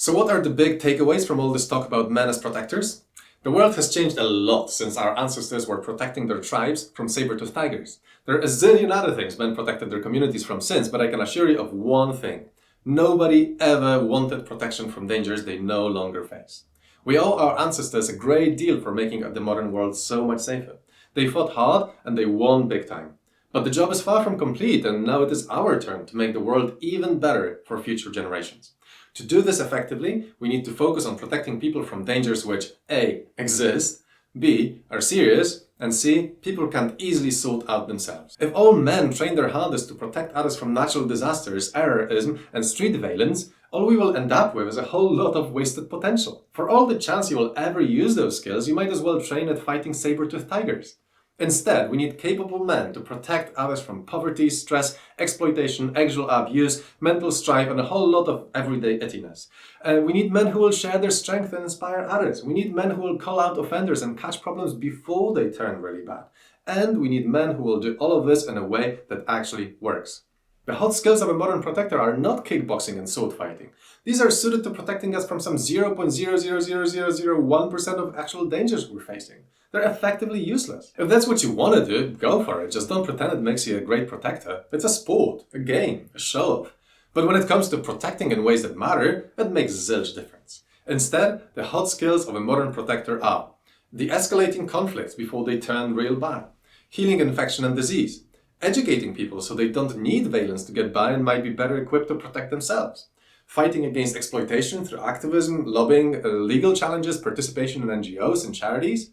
So what are the big takeaways from all this talk about men as protectors? The world has changed a lot since our ancestors were protecting their tribes from saber-toothed tigers. There are a zillion other things men protected their communities from since, but I can assure you of one thing. Nobody ever wanted protection from dangers they no longer face. We owe our ancestors a great deal for making the modern world so much safer. They fought hard and they won big time. But the job is far from complete, and now it is our turn to make the world even better for future generations. To do this effectively, we need to focus on protecting people from dangers which A. exist, B. are serious, and C. people can't easily sort out themselves. If all men train their hardest to protect others from natural disasters, terrorism, and street violence, all we will end up with is a whole lot of wasted potential. For all the chance you will ever use those skills, you might as well train at fighting saber-toothed tigers. Instead, we need capable men to protect others from poverty, stress, exploitation, sexual abuse, mental strife, and a whole lot of everyday ittiness. We need men who will share their strength and inspire others. We need men who will call out offenders and catch problems before they turn really bad. And we need men who will do all of this in a way that actually works. The hot skills of a modern protector are not kickboxing and sword fighting. These are suited to protecting us from some 0.0000001% of actual dangers we're facing. They're effectively useless. If that's what you want to do, go for it. Just don't pretend it makes you a great protector. It's a sport, a game, a show-off. But when it comes to protecting in ways that matter, it makes zilch difference. Instead, the hot skills of a modern protector are de-escalating conflicts before they turn real bad, healing infection and disease, educating people so they don't need valence to get by and might be better equipped to protect themselves, fighting against exploitation through activism, lobbying, legal challenges, participation in NGOs and charities,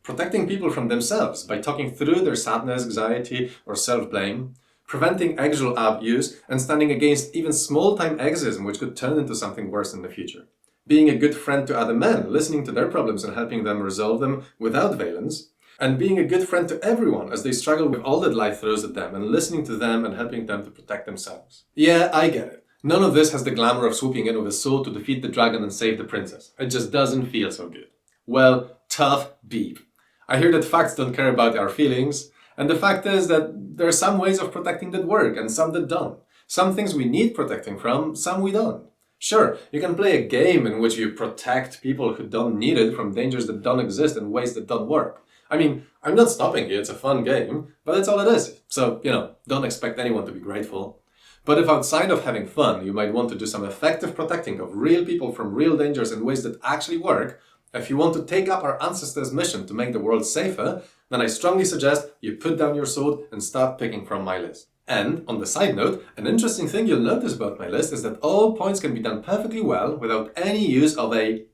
protecting people from themselves by talking through their sadness, anxiety, or self-blame, preventing sexual abuse, and standing against even small-time exism which could turn into something worse in the future. Being a good friend to other men, listening to their problems and helping them resolve them without valence, and being a good friend to everyone as they struggle with all that life throws at them and listening to them and helping them to protect themselves. Yeah, I get it. None of this has the glamour of swooping in with a sword to defeat the dragon and save the princess. It just doesn't feel so good. Well, tough beep. I hear that facts don't care about our feelings, and the fact is that there are some ways of protecting that work and some that don't. Some things we need protecting from, some we don't. Sure, you can play a game in which you protect people who don't need it from dangers that don't exist and ways that don't work. I mean, I'm not stopping you, it's a fun game, but that's all it is. So, don't expect anyone to be grateful. But if outside of having fun, you might want to do some effective protecting of real people from real dangers in ways that actually work, if you want to take up our ancestors' mission to make the world safer, then I strongly suggest you put down your sword and start picking from my list. And, on the side note, an interesting thing you'll notice about my list is that all points can be done perfectly well without any use of a...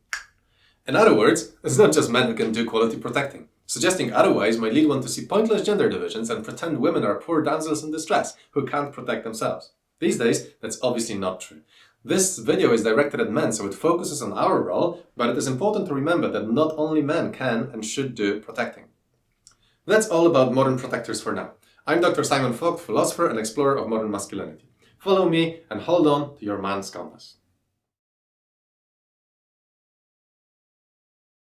In other words, it's not just men who can do quality protecting. Suggesting otherwise might lead one to see pointless gender divisions and pretend women are poor damsels in distress who can't protect themselves. These days, that's obviously not true. This video is directed at men, so it focuses on our role, but it is important to remember that not only men can and should do protecting. That's all about modern protectors for now. I'm Dr. Simon Vogt, philosopher and explorer of modern masculinity. Follow me and hold on to your man's compass.